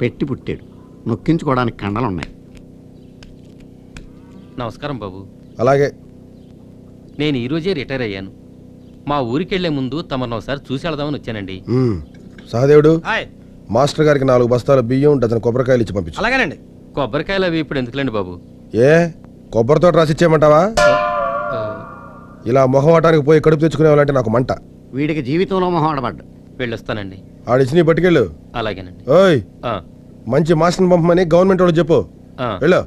పెట్టి పుట్టాడు, నొక్కించుకోవడానికి కండలున్నాయి. నమస్కారం బాబు. అలాగే. నేను ఈరోజే రిటైర్ అయ్యాను. మా ఊరికెళ్లే ముందు తమను ఒకసారి చూసి వెళదామని వచ్చానండి. సహదేవుడు, మాస్టర్ గారికి 4 బస్తాల బియ్యం, డజన్ కొబ్బరికాయలు ఇచ్చి పంపించు. అలాగేనండి. కొబ్బరికాయలు అవి ఇప్పుడు ఎందుకులేండి బాబు? ఏ కొబ్బరితో రాసిచ్చేయమంటావా? ఇలా మొహమాటానికి పోయి కడుపు తెచ్చుకునేవాళ్ళంటే నాకు మంట. వీడికి జీవితంలో మొహమాటపడ్డా. వెళ్ళొస్తానండి. ఆడిచ్చి నీ పట్టుకెళ్ళు. అలాగేనండి. ఓయ్, మంచి మాస్టర్ని పంపమని గవర్నమెంట్ వాళ్ళు చెప్పు. వెళ్ళు.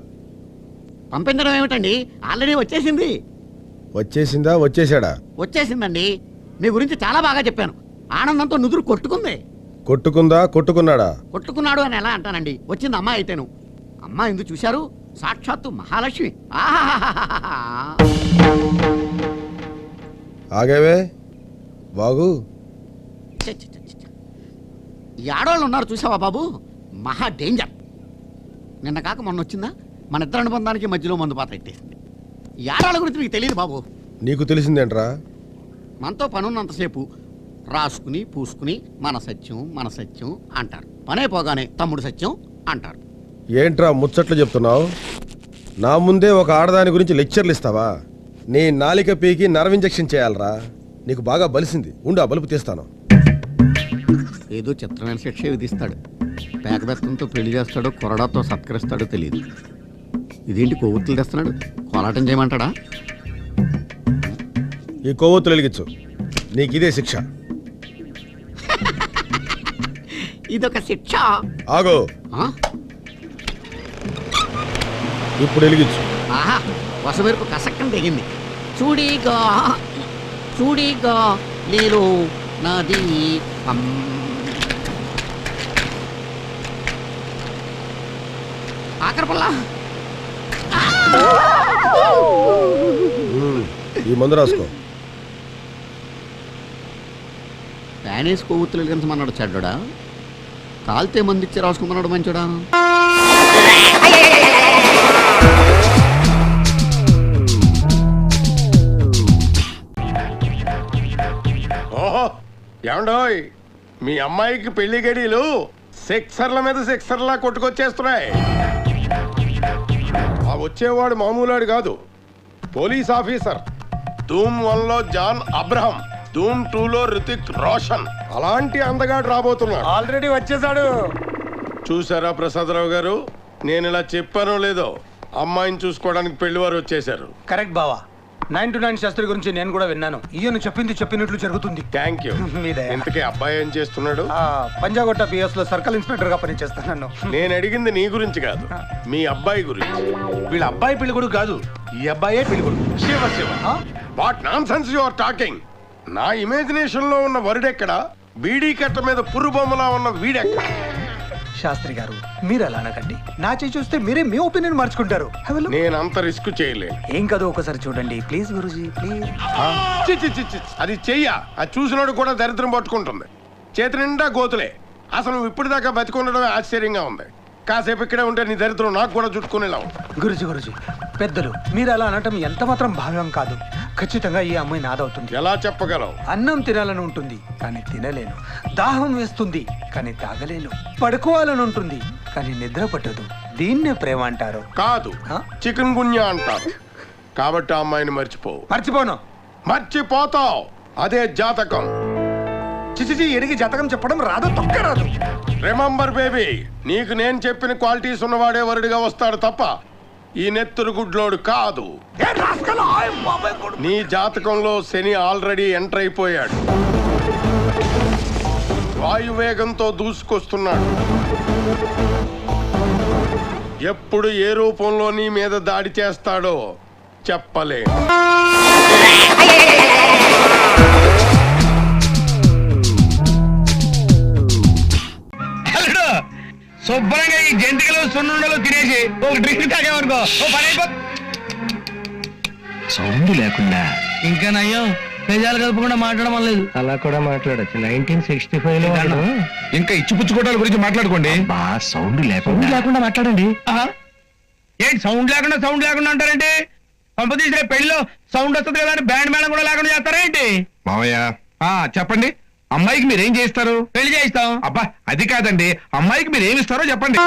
పంపించడం ఏమిటండి, ఆల్రెడీ వచ్చేసింది. వచ్చేసిందా? వచ్చేసాడా? వచ్చేసిందండి. మీ గురించి చాలా బాగా చెప్పాను. ఆనందంతో నుదురు కొట్టుకుంది. కొట్టుకుందా? కొట్టుకున్నాడా? కొట్టుకున్నాడు అని ఎలా అంటానండి? వచ్చింది అమ్మాయి అయితేను. అమ్మాయి ఎందుకు చూశారు? సాక్షాత్తు మహాలక్ష్మి. ఆగేవే బాగు. ఈ ఆడవాళ్ళు ఉన్నారు చూసావా బాబు, మహా డేంజర్. నిన్న కాక మొన్న వచ్చిందా, మన ఇద్దరు అనుబంధానికి మధ్యలో మందు పాత్ర ఎట్టేసింది. ఈ ఆడవాళ్ళ గురించి మీకు తెలియదు బాబు. నీకు తెలిసిందేంట్రా? మనతో పనున్నంతసేపు రాసుకుని పూసుకుని మన సత్యం అంటారు. పనే పోగానే తమ్ముడు సత్యం అంటారు. ఏంట్రా ముచ్చట్లు చెప్తున్నావు? నా ముందే ఒక ఆడదాని గురించి లెక్చర్లు ఇస్తావా? నీ నాలిక పీకి నర్వ్ ఇంజెక్షన్ చేయాలరా. నీకు బాగా బలిసింది. ఉండు, ఆ బలుపు తీస్తాను. ఏదో చిత్రమైన శిక్ష విధిస్తాడు. పేకబెత్తంతో పెళ్లి చేస్తాడో కొరడాతో సత్కరిస్తాడో తెలియదు. ఇదేంటి కొవ్వొత్తులు తెస్తున్నాడు? కోలాటం చేయమంటాడా? ఈ కొవ్వొత్తులు వెలిగించు. నీకు ఇదే శిక్ష. ఇదొక శిక్ష. ఆగో, ఇప్పుడు వెలిగించు. ఆహా, వసమెరుపు కసక్కని తెగింది. చూడిగా నేను నది ఆఖరిపల్లా. ఈ మందు రాసుకో. ప్యానేసి కొవ్వొత్తులు వెలిగించమన్నాడు చెడ్డా, కాల్తే మంది ఇచ్చి రాసుకున్నాడు మంచోడా. ఓహో, ఏమండోయ్, మీ అమ్మాయికి పెళ్లి గడియలు సెక్సర్ల మీద సెక్సర్లా కొట్టుకొచ్చేస్తున్నాయి. ఆ వచ్చేవాడు మామూలువాడు కాదు, పోలీస్ ఆఫీసర్. ధూమ్ 1లో జాన్ అబ్రహం, ధూమ్ 2లో రితిక్ రోషన్. అలాంటి అందగాడు రాబోతున్నాడు. ఆల్రెడీ వచ్చేసాడు. చూసారా ప్రసాదరావు గారు, నేను ఇలా చెప్పానో లేదో, అమ్మాయిని చూసుకోవడానికి పెళ్లివారు వచ్చేసారు. కరెక్ట్ బావా. 9 to 9 శాస్త్రి గురించి నేను కూడా విన్నాను. ఈయన చెప్పినట్లు జరుగుతుంది. Thank you. ఇంతకీ అబ్బాయి ఏం చేస్తున్నాడు? పంజాగుట్ట పిఎస్ లో సర్కిల్ ఇన్స్పెక్టర్ గా పనిచేస్తున్నాను. నేను అడిగింది నీ గురించి కాదు, మీ అబ్బాయి గురించి. వీళ్ళ అబ్బాయి పెళ్ళికొడు కాదు, ఈ అబ్బాయే పెళ్ళికొడు. Shiva Shiva, what nonsense you are talking? నా ఇమాజినేషన్ లో ఉన్న వరుడెక్కడ, బీడీ కట్ట మీద పుర్రు బొమ్మలా ఉన్న వీడెక్కడ? శాస్త్రి గారు, మీరు అలా అనకండి. నా చేయి చూస్తే మీరే మీ ఒపీనియన్ మార్చుకుంటారు. నేను అంత రిస్క్ చేయలేను. ఏం కాదు, ఒకసారి చూడండి ప్లీజ్ గురూజీ, ప్లీజ్. అది చెయ్య, అది చూసినోడు కూడా దరిద్రం పట్టుకుంటుంది. చేతి నిండా గోతులే. అసలు నువ్వు ఇప్పటిదాకా బతికొండడమే ఆశ్చర్యంగా ఉంది. కాసేపు ఇక్కడే ఉంటే నీ దరిద్రం నాకు కూడా చుట్టుకునేలా ఉంది. గురూజీ పెద్దలు, మీరు అలా అనటం ఎంత మాత్రం భావ్యం కాదు. ఖచ్చితంగా ఈ అమ్మాయి నాదవుతుంది. ఎలా చెప్పగలవు? అన్నం తినాలని ఉంటుంది కానీ తినలేను, దాహం వేస్తుంది కానీ తాగలేను, పడుకోవాలని ఉంటుంది కానీ నిద్ర పట్టదు. దీన్నే ప్రేమ అంటారు. కాదు, చికెన్ గున్యా అంటారు. కాబట్టి ఆ అమ్మాయిని మర్చిపోను. మర్చిపోతావు. అదే జాతకం. చిచిచి, ఎడిగి జాతకం చెప్పడం రాదు, తొక్క రాదు. రిమెంబర్ బేబీ, నీకు నేను చెప్పిన క్వాలిటీస్ ఉన్నవాడే వరుడిగా వస్తాడు తప్ప ఈ నెత్తురు గుడ్లోడు కాదు. నీ జాతకంలో శని ఆల్రెడీ ఎంటర్ అయిపోయాడు. వాయువేగంతో దూసుకొస్తున్నాడు. ఎప్పుడు ఏ రూపంలో నీ మీద దాడి చేస్తాడో చెప్పలే. శుభ్రంగా ఈ జంతికలు సున్నుండలు తినేసి ఒక డ్రింక్ తాగేవనుకో సౌండ్ లేకుండా. ఇంకా నయ్యం, నిజాలు కలపకుండా మాట్లాడడం లేదు. అలా కూడా మాట్లాడచ్చు. 1965 లో ఇంకా ఇచ్చిపుచ్చుకోవడాల గురించి మాట్లాడుకోండి. సౌండ్ లేకుండా మాట్లాడండి. ఏంటి సౌండ్ లేకుండా అంటారేంటి? పంప తీసిన పెళ్లిలో సౌండ్ వస్తుంది కదా అని బ్యాండ్ మేళం కూడా లేకుండా చేస్తారా ఏంటి? మామయ్య చెప్పండి. అమ్మాయికి మీరేం చేస్తారు? పెళ్లి చేయిస్తాం. అబ్బా అది కాదండి, అమ్మాయికి మీరు ఏమి ఇస్తారో చెప్పండి.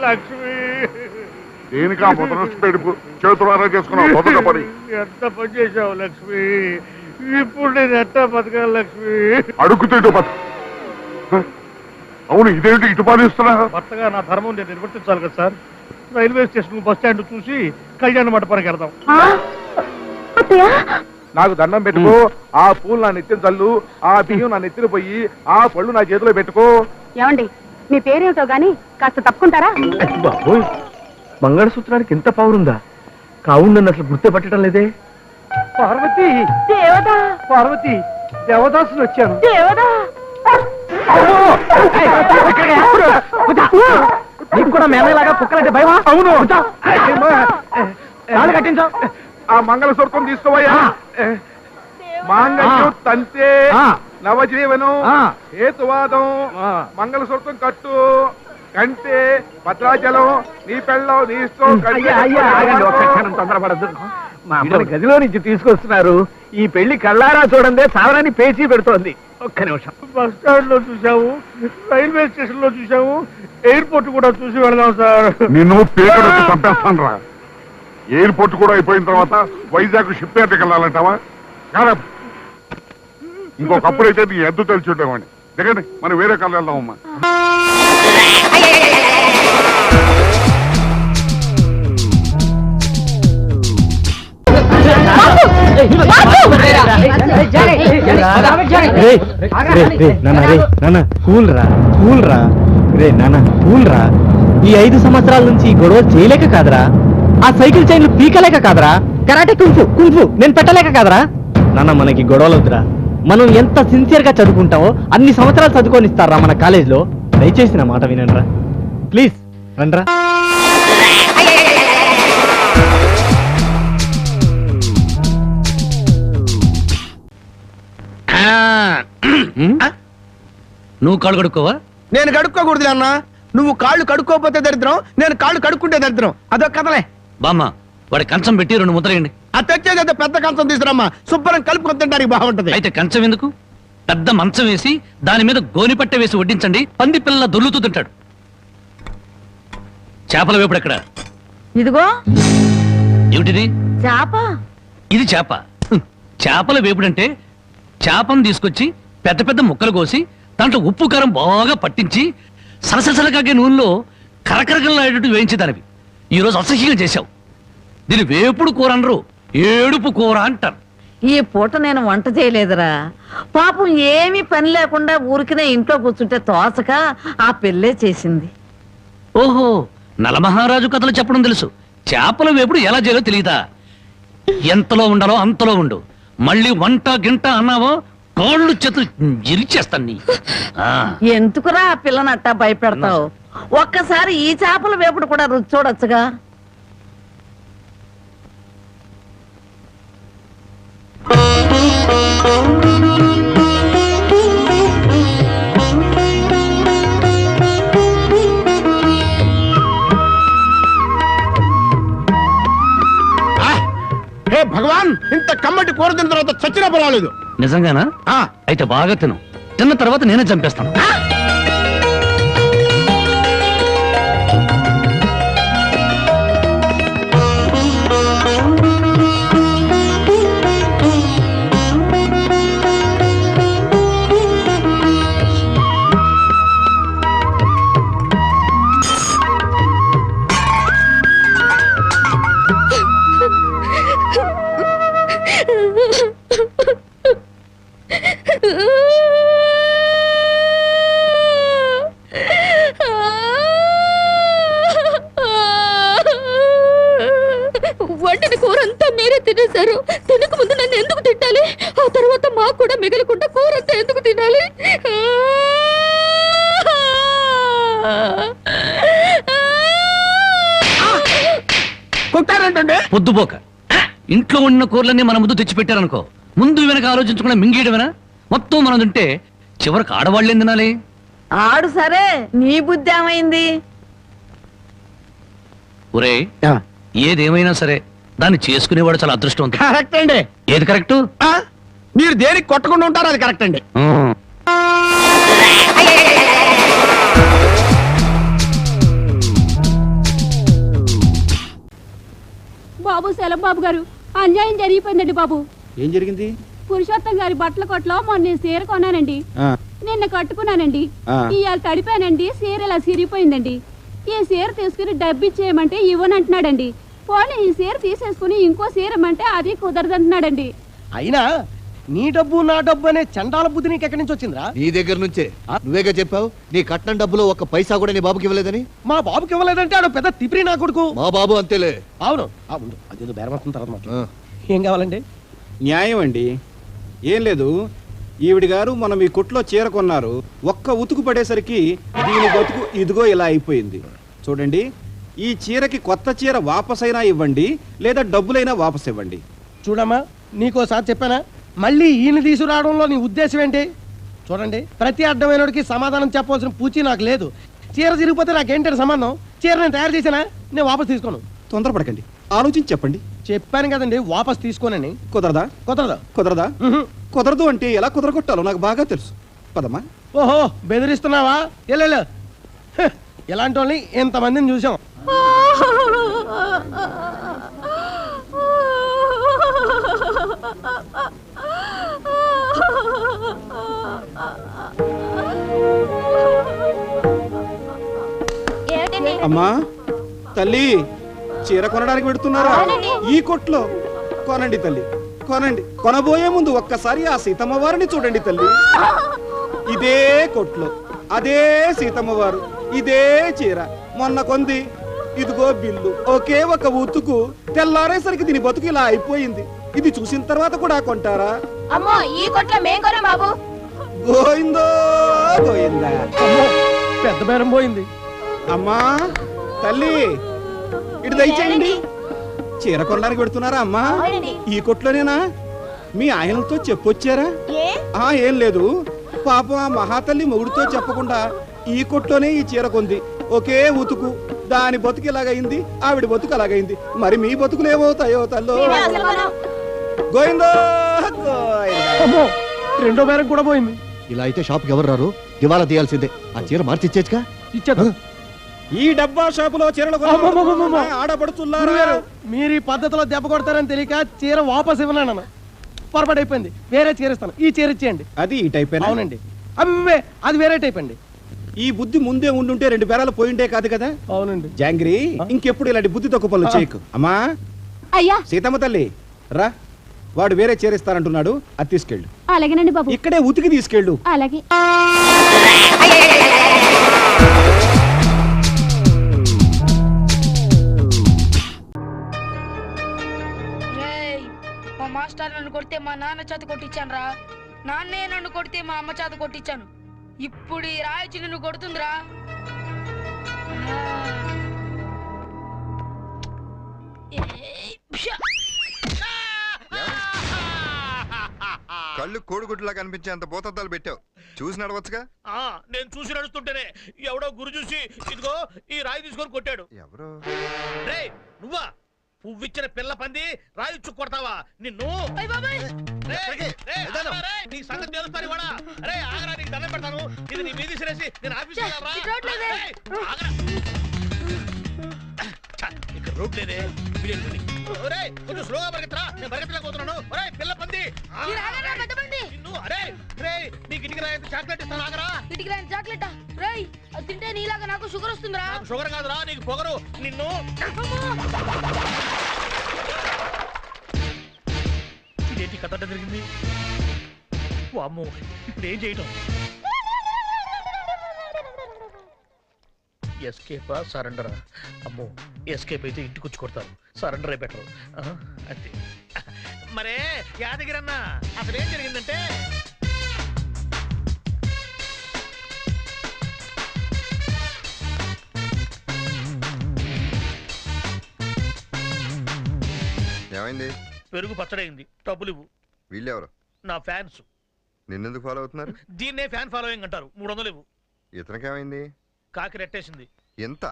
లక్ష్మి దేనికి ఆ ముద్రపెడుపు చేతులారా చేసుకున్నావు మొదట పని. ఎంత పని చేసావు లక్ష్మి, ఇప్పుడు నేను ఎట్టా బతకాలి లక్ష్మి? అడుగుతూ ఇటు బతు. అవును ఇదేంటి ఇటు పాలిస్తున్నా? కొత్తగా నా ధర్మం నేను నిర్వర్తించాలి కదా sir. Railway station bus stand చూసి కళ్యాణ మండపానికి వెళ్దాం. నాకు దండం పెట్టుకో, ఆ పూలు నా నెత్తిన చల్లు, ఆ బియ్యం నా నెత్తిన పోయి, ఆ పళ్ళు నా చేతిలో పెట్టుకో. ఏమండి మీ పేరేమిటో గాని కాస్త తప్పుకుంటారా? బాబోయ్, మంగళసూత్రానికి ఇంత పవర్ ఉందా? కావును నన్ను అసలు గుర్తుపట్టడం లేదే. పార్వతి, దేవదా పార్వతి, దేవదాసులు వచ్చాను. దేవదా నీకు కూడా మేనలాగా కుక్కలంటే భయమా? అవును తాళి కట్టించావు. ఆ మంగళసూత్రం తీసుకోవయ్యా. మాంగళ్యం తంతే నవజీవనం హేతువాదం మంగళసూత్రం కట్టు కంటే భద్రాచలం నీ పెళ్ళం నీ ఇష్టం. తొందరపడద్దు. మా అమ్మని గదిలో నుంచి తీసుకొస్తున్నారు. ఈ పెళ్లి కళ్ళారా చూడండి, సావరాన్ని పేచీ పెడుతోంది. ఒక్క నిమిషం. బస్ స్టాండ్ లో చూసాము, రైల్వే స్టేషన్ లో చూసాము, ఎయిర్పోర్ట్ కూడా చూసి వెళదాం సార్. నిన్ను పేరు చంపేస్తాను రా. ఎయిర్పోర్ట్ కూడా అయిపోయిన తర్వాత వైజాగ్ షిప్ యార్డ్కి వెళ్ళాలంటావా? ఇంకొకప్పుడైతే నీ ఎద్దు తెలిసి ఉండేవాడిని. దిగండి, మనం వేరే కళ్ళు వెళ్దామమ్మా. ఈ 5 సంవత్సరాల నుంచి గొడవ చేయలేక కాదరా, ఆ సైకిల్ చైన్లు పీకలేక కాదరా, కరాటే కుంఫు నేను పెట్టలేక కాదరా. నాన్న మనకి గొడవలు వద్దురా. మనం ఎంత సిన్సియర్ గా చదువుకుంటామో అన్ని సంవత్సరాలు చదువుకొనిస్తారా మన కాలేజ్ లో. దయచేసి నా మాట వినండిరా ప్లీజ్, రండ్రా. నువ్వు కాళ్ళు కడుక్కోవా? నేను కడుక్కోకూడదు అన్న. నువ్వు కాళ్ళు కడుక్కోపోతే దరిద్రం, నేను కాళ్ళు కడుక్కుంటే దరిద్రం. అదొక కథలే. బామ్మ వాడి కంచం పెట్టి 2 ముద్రయండి. ఆ తెచ్చేది పెద్ద కంచం తీసుకురమ్మా, శుభ్రం కలుపుకొని తింటానికి బాగుంటది. అయితే కంచం ఎందుకు, పెద్ద మంచం వేసి దాని మీద గోనిపట్టె వేసి వడ్డించండి. పంది పిల్లల దొర్లుతూ తింటాడు. చేపల వేపుడు ఎక్కడ? ఇదిగో ఏమిటిది? చాప. ఇది చేప. చేపల వేపుడంటే చేపను తీసుకొచ్చి పెద్ద పెద్ద ముక్కలు కోసి దాంట్లో ఉప్పు కారం బాగా పట్టించి సరసరసలకాగే నూనెలో కరకరకలాడేటట్టు వేయించేదానివి. ఈరోజు అసహ్యంగా చేశావు. దీని వేపుడు కూర అనరు, ఏడుపు కూర అంటారు. ఈ పూట నేను వంట చేయలేదురా. పాపం ఏమీ పని లేకుండా ఊరికినే ఇంట్లో కూర్చుంటే తోచక ఆ పెళ్ళే చేసింది. ఓహో, నలమహారాజు కథలు చెప్పడం తెలుసు, చేపల వేపుడు ఎలా చేయాలో తెలియదా? ఎంతలో ఉండాలో అంతలో ఉండు. మళ్ళీ వంట గింట అన్నావో కాళ్ళు చేతులు ఇరిచేస్తాను నీ. ఎందుకురా ఆ పిల్లనట్టా భయపెడతావు? ఒక్కసారి ఈ చేపల వేపుడు కూడా రుచి చూడొచ్చుగా. హే భగవాన్, ఇంత కమ్మటి కూర తిన్న తర్వాత చచ్చినా పర్వాలేదు. నిజంగానా? అయితే బాగా తిను. తిన్న తర్వాత నేనే చంపేస్తాను. వండిన కూర అంతా మీరే తినేశారు. తినక ముందు నన్ను ఎందుకు తిట్టాలి? ఆ తర్వాత మాకు కూడా మిగలకుండా కూర అంతా ఎందుకు తినాలి? పొద్దుపోక ఇంట్లో ఉన్న కూరలన్నీ మన ముందు తెచ్చి పెట్టారనుకో, ముందు వెనక ఆలోచించకుండా మింగేయడమేనా? మొత్తం మనం తింటే చివరికి ఆడవాళ్ళు ఏం తినాలి? ఆడు సరే, నీ బుద్ధి ఏమైంది? ఒరే, ఏదేమైనా సరే దాన్ని చేసుకునేవాడు చాలా అదృష్టవంతుడు. కరెక్ట్ అండి. ఏది కరెక్ట్? ఆ, మీరు దేనికి కొట్టకుండా ఉంటారో అది కరెక్ట్ అండి. బాబు సెలవు బాబు గారు, అన్యాయం జరిగిపోయిందండి బాబు. ఏం జరిగింది? పురుషోత్తం గారి బట్టల కొట్లో మొన్న చీర కొన్నానండి. నిన్న కట్టుకున్నానండి. ఇవాళ తడిపానండి, చీర ఇలా సిరిగిపోయిందండి. ఈ చీర తీసుకుని డబ్బు ఇచ్చేయమంటే ఇవ్వనంటున్నాడండి. పోనీ ఈ చీర తీసేసుకుని ఇంకో చీర ఇమ్మంటే అది కుదరదంటున్నాడండి. అయినా నీ డబ్బు నా డబ్బు అనే చండాల బుద్ధి నీకు ఎక్కడి నుంచి వచ్చిందిరా? నీ దగ్గర నుంచే. నువ్వేగా చెప్పావు నీ కట్నం డబ్బులో ఒక్క పైసా కూడా నీ బాబుకి ఇవ్వలేదని. మా బాబుకి ఇవ్వలేదంటే ఆడు పెద్ద తిప్పిరి నా కొడుకు. మా బాబు అంతేలే. అవును అవును, అదేదో బేరమవుతున్న తర్వాత మాట్లాడు. ఏం కావాలండి? న్యాయం అండి. ఏం లేదు, ఈవిడి గారు మనం ఈ కొట్లో చీర కొన్నారు. ఒక్క ఉతుకు పడేసరికి దీని బతుకు ఇదిగో ఇలా అయిపోయింది. చూడండి, ఈ చీరకి కొత్త చీర వాపసైనా ఇవ్వండి, లేదా డబ్బులైనా వాపస్ ఇవ్వండి. చూడమ్మా, నీకోసారి చెప్పానా, మళ్ళీ ఈయన తీసుకురావడంలో నీ ఉద్దేశం ఏంటి? చూడండి, ప్రతి అడ్డమైనడికి సమాధానం చెప్పవలసిన పూచి నాకు లేదు. చీర చిరిగిపోతే నాకేంటి సంబంధం? చీర నేను తయారు చేసానా? నేను వాపస్ తీసుకోను. తొందరపడకండి, ఆలోచించి చెప్పండి. చెప్పాను కదండి వాపస్ తీసుకోనని. కుదరదా? కుదరదా? కుదరదా? కుదరదు అంటే ఎలా కుదరగొట్టాలో నాకు బాగా తెలుసు. పదమ్మా. ఓహో, బెదిరిస్తున్నావా? ఎల్లెళ్ళు. ఎలాంటి వాళ్ళని ఎంతమందిని చూసాం. అమ్మా తల్లి, చీర కొనడానికి పెడుతున్నారా? ఈ కొట్లో కొనండి తల్లి, కొనండి. కొనబోయే ముందు ఒక్కసారి ఆ సీతమ్మ వారిని చూడండి తల్లి. ఇదే కొట్లో అదే సీతమ్మ వారు, ఇదే చీర మొన్న కొంది. ఇదిగో బిల్లు. ఒకే ఒక ఉతుకు తెల్లారేసరికి దీని బతుకు ఇలా అయిపోయింది. ఇది చూసిన తర్వాత కూడా కొంటారా? అమ్మో, ఈ కొట్లో మేం కొనం బాబు. గోయిందో గోయిందా. పెద్ద బేరం పోయింది. అమ్మా తల్లి, ఇటు దయచేయండి. చీర కొనడానికి పెడుతున్నారా అమ్మా? ఈ కొట్లోనేనా? మీ ఆయనతో చెప్పొచ్చారా? ఏం లేదు, పాపం ఆ మహాతల్లి మొగుడితో చెప్పకుండా ఈ కొట్లోనే ఈ చీర కొంది. ఒకే ఉతుకు, దాని బతుకు ఎలాగైంది, ఆవిడ బతుకు అలాగైంది. మరి మీ బతుకులు ఏమవుతాయో తల్లో. గోయిందో గోయిందా. రెండో బేరం కూడా పోయింది. ఇలా అయితే షాప్కి ఎవరు రారు, దివాలా తీయాల్సిందే. ఆ చీర మార్చి ఇచ్చేచ్చుగా. ఇచ్చేదా? ఈ డబ్బా షాపులో చీరలు ఆడపడుతున్నారా? మీరు ఈ పద్ధతిలో దెబ్బ కొడతారని తెలియక చీర వాపస్ ఇవ్వనాను. పొరపాటు అయిపోయింది, వేరే చీర ఇస్తాను. ఈ చీర ఇచ్చేయండి. అది ఈ టైప్? అవునండి. అమ్మే, అది వేరే టైప్ అండి. ఈ బుద్ధి ముందే ఉండుంటే 2 బేరాలు పోయిండే కాదు కదా. అవునండి. జాంగ్రీ, ఇంకెప్పుడు ఇలాంటి బుద్ధి తక్కువ పనులు చేయకు. అమ్మా అయ్యా, సీతమ్మ తల్లి రా, వాడు వేరే చేరిస్తానంటున్నాడు, అది తీసుకెళ్ళు. అలాగేనండి బాబు. ఇక్కడే ఉతికి తీసుకెళ్ళు. అలాగే. మా మాస్టర్ నన్ను కొడితే మా నాన్న చేత కొట్టించాను రా. నాన్నే నన్ను కొడితే మా అమ్మ చేత కొట్టించాను. ఇప్పుడు ఈ రాయచి నిన్ను కొడుతుందిరా. కళ్ళు కోడిగుడ్లా కనిపించేంత బోతద్దాలు పెట్టావు, చూసి నడవచ్చుగా. నేను చూసి నడుస్తుంటేనే ఎవడో గురు చూసి ఇదిగో ఈ రాయి తీసుకొని కొట్టాడు. ఎవరు? రే నువ్వా? పువ్విచ్చిన పిల్ల పంది రాయి చుక్కు కొడతావా నిన్ను? నీ సంగతి తెలుస్తాను కూడా. అరే ఆగరా, నీకు దండం పెడతాను. ఇది నీ మీద సిరేసి నేను ఆఫీస్ ఇక్కడ రోడ్ లేదే. కొంచెం స్లోగా పరిగెత్తరా, నేను పరిగెత్తలేకపోతున్నాను. ఒరే పిల్ల పంది, అరే రే నీకు ఇటుకి రాయి చాక్లెట్ ఇస్తాను, ఆగరా. ఇటుకి రాని చాక్లెట్ రేయ్, అది తింటే నీలాగా నాకు షుగర్ వస్తుందిరా. షుగర్ కాదురా, నీకు పొగరు. నిన్ను ఇదేంటి కథ జరిగింది? అమ్మో, ఇప్పుడు ఏం చేయటం? ఎస్కేపా సరెండరా? అమ్మో, ఎస్కేప్ అయితే ఇంటికి వచ్చి కొడతారు, సరెండర్ అయి బెటర్. అంతే. మరే యాదగిరి అన్న, అసలు ఏం జరిగిందంటే ఏమైంది? పెరుగు పచ్చడైంది, డబ్బులు ఇవ్వు. వీళ్ళెవరు? నా ఫ్యాన్స్. నిన్నెందుకు ఫాలో అవుతున్నారు? దీన్నే ఫ్యాన్ ఫాలోయింగ్ అంటారు. 300 ఇవ్వు. ఇతనికి ఏమైంది? కాకి రెట్టేసింది. ఎంత?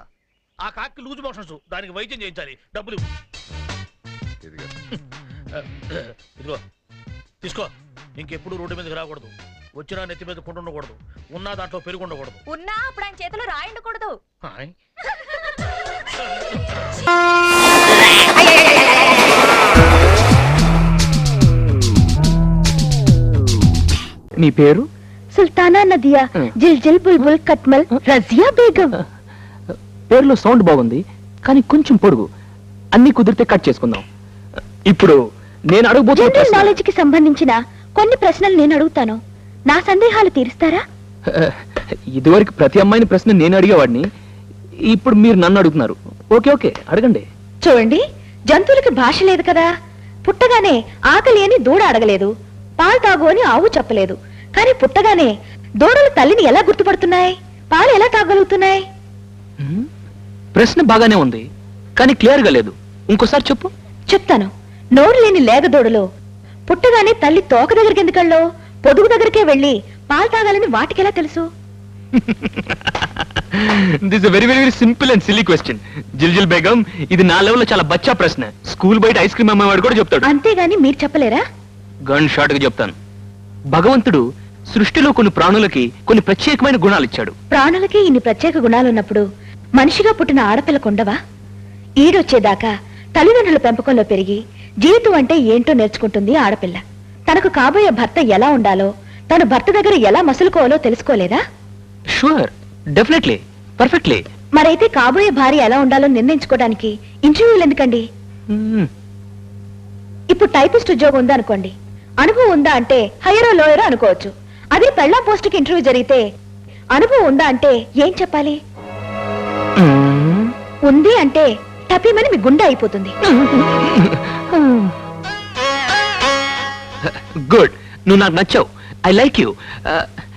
ఆ కాకి లూజ్ మోషన్స్, దానికి వైద్యం చేయించాలి. డబ్బులు ఇవ్వు. ఇదిగో తీసుకో. ఇంకెప్పుడు రోడ్డు మీదకి రాకూడదు. వచ్చినా నెత్తి మీద కుండ ఉండకూడదు. ఉన్నా దాంట్లో పెరుగు ఉండకూడదు. ఉన్నా అప్పుడు ఆయన చేతిలో రాయి ఉండకూడదు. హాయ్. మీ పేరు? సుల్తానా నదియా జిల్ జిల్ బుల్బుల్ కట్మల్ రజియా బేగం. పేరులో సౌండ్ బాగుంది, కానీ కొంచెం పొడుగు. అన్ని కుదిరితే కట్ చేసుకుందాం. ఇప్పుడు నేను అడగబోతున్న జనరల్ నాలెడ్జ్ కి సంబంధించిన కొన్ని ప్రశ్నలు నేను అడుగుతాను. నా సందేహాలు తీరుస్తారా? ఇదివరకు ప్రతి అమ్మాయిని ప్రశ్న నేను అడిగేవాడిని, ఇప్పుడు మీరు నన్ను అడుగుతున్నారు. ఓకే ఓకే, అడగండి. చూడండి, జంతువులకి భాష లేదు కదా. పుట్టగానే ఆకలి అని దూడ అడగలేదు, పాలు తాగు అని ఆవు చెప్పలేదు. కానీ పుట్టగానే దూడలు తల్లిని ఎలా గుర్తుపడుతున్నాయి, పాలు ఎలా తాగలుగుతున్నాయి? ప్రశ్న బాగానే ఉంది, కానీ క్లియర్ గా లేదు. ఇంకోసారి చెప్పు. చెప్తాను. నోరు లేని లేగ దూడలు పుట్టగానే తల్లి తోక దగ్గరికి ఎందుకెళ్ళో పొదుగు దగ్గరికే వెళ్ళి పాలు తాగాలని వాటికెలా తెలుసు? This very very very simple and silly question. Jiljil Begum, ఇది నా లెవెల్లో చాలా బచ్చా ప్రశ్న. స్కూల్ బయట ఐస్ క్రీమ్ అమ్మేవాడు కూడా చెప్తాడు. అంతేగాని మీరు చెప్పలేరా? గన్ షాట్ గా చెప్తాను. భగవంతుడు సృష్టిలో కొన్ని ప్రాణులకి కొన్ని ప్రత్యేకమైన గుణాలు ఇచ్చాడు. ప్రాణులకి ఇన్ని ప్రత్యేక గుణాలున్నప్పుడు మనిషిగా పుట్టిన ఆడపిల్లకుండవా? ఈడొచ్చేదాకా తల్లిదండ్రుల పెంపకంలో పెరిగి జీవితం అంటే ఏంటో నేర్చుకుంటుంది ఆడపిల్ల. తనకు కాబోయే భర్త ఎలా ఉండాలో, తను భర్త దగ్గర ఎలా మసులుకోవాలో తెలుసుకోలేదా? Sure, definitely, perfectly. మరైతే కాబోయే భార్య ఎలా ఉండాలో నిర్ణయించుకోవడానికి ఇంటర్వ్యూలు ఎందుకండి? ఇప్పుడు టైపిస్ట్ ఉద్యోగం ఉందా అనుకోండి, అనుభవం ఉందా అంటే హైయరో లోయరో అనుకోవచ్చు. అదే పెళ్ళా పోస్టుకి ఇంటర్వ్యూ జరిగితే అనుభవం ఉందా అంటే ఏం చెప్పాలి? ఉంది అంటే టపీమని మీ గుండె అయిపోతుంది. గుడ్, నువ్వు నాకు నచ్చావు. I like you.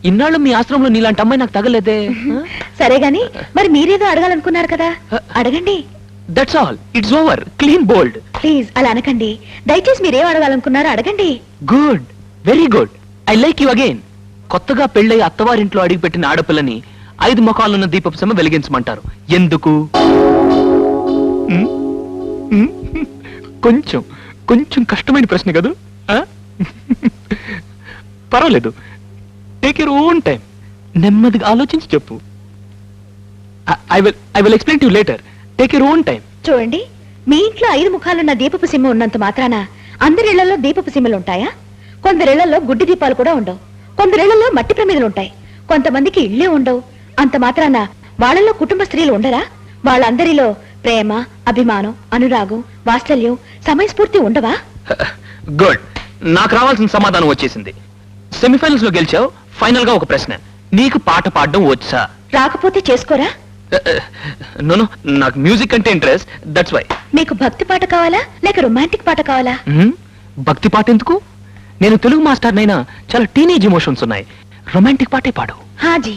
ఇన్నాళ్ళు మీ ఆశ్రమంలో నీలాంటి అమ్మాయి నాకు తగలేదే. సరే గాని మరి మీరేదో అడగాలనుకున్నారు కదా, అడగండి. That's all, it's over. Clean bold. Please అలా అనకండి. దయచేసి మీరేం అడగాలనుకున్నారో అడగండి. Good, very good. I like you again. కొత్తగా పెళ్ళై అత్తవారింట్లో అడిగిపెట్టిన ఆడపిల్లని 5 ముఖాలున్న దీపపు సమ వెలిగించమంటారు. ఎందుకు? కొంచెం కొంచెం కష్టమైన ప్రశ్న కదా. పర్వాలేదు, టేక్ యూర్ ఓన్ టైం. నెమ్మదిగా ఆలోచించి చెప్పు. I will explain to you later. Take your own time. చూడండి, మీ ఇంట్లో 5 ముఖాలున్న దీపపు సిమ్మ ఉన్నంత మాత్రాన అందరిళ్లలో దీపపు సిమ్మలు ఉంటాయా? కొందరిళ్లలో గుడ్డి దీపాలు కూడా ఉండవు. కొందరిళ్లలో మట్టి ప్రమిదలు ఉంటాయి. కొంతమందికి ఇళ్లే ఉండవు. అంత మాత్రాన వాళ్ళలో కుటుంబ స్త్రీలు ఉండరా? వాళ్ళందరిలో ప్రేమ, అభిమానం, అనురాగం, వాత్సల్యం, సమయస్ఫూర్తి ఉండవా? గుడ్, నాకు రావాల్సిన సమాధానం వచ్చేసింది. సెమీఫైనల్స్ లో గెలిచావు. ఫైనల్ గా ఒక ప్రశ్న, నీకు పాట పాడడం వచ్చా? రాకపోతే చేసుకోరా? నో, నాకు మ్యూజిక్ అంటే ఇంట్రెస్ట్, దట్స్ వై. మీకు భక్తి పాట కావాలా లేక రొమాంటిక్ పాట కావాలా? భక్తి పాట ఎందుకు? నేను తెలుగు మాస్టర్ నైనా చాలా టీనేజ్ ఎమోషన్స్ ఉన్నాయి. రొమాంటిక్ పాటే పాడు. హాజీ.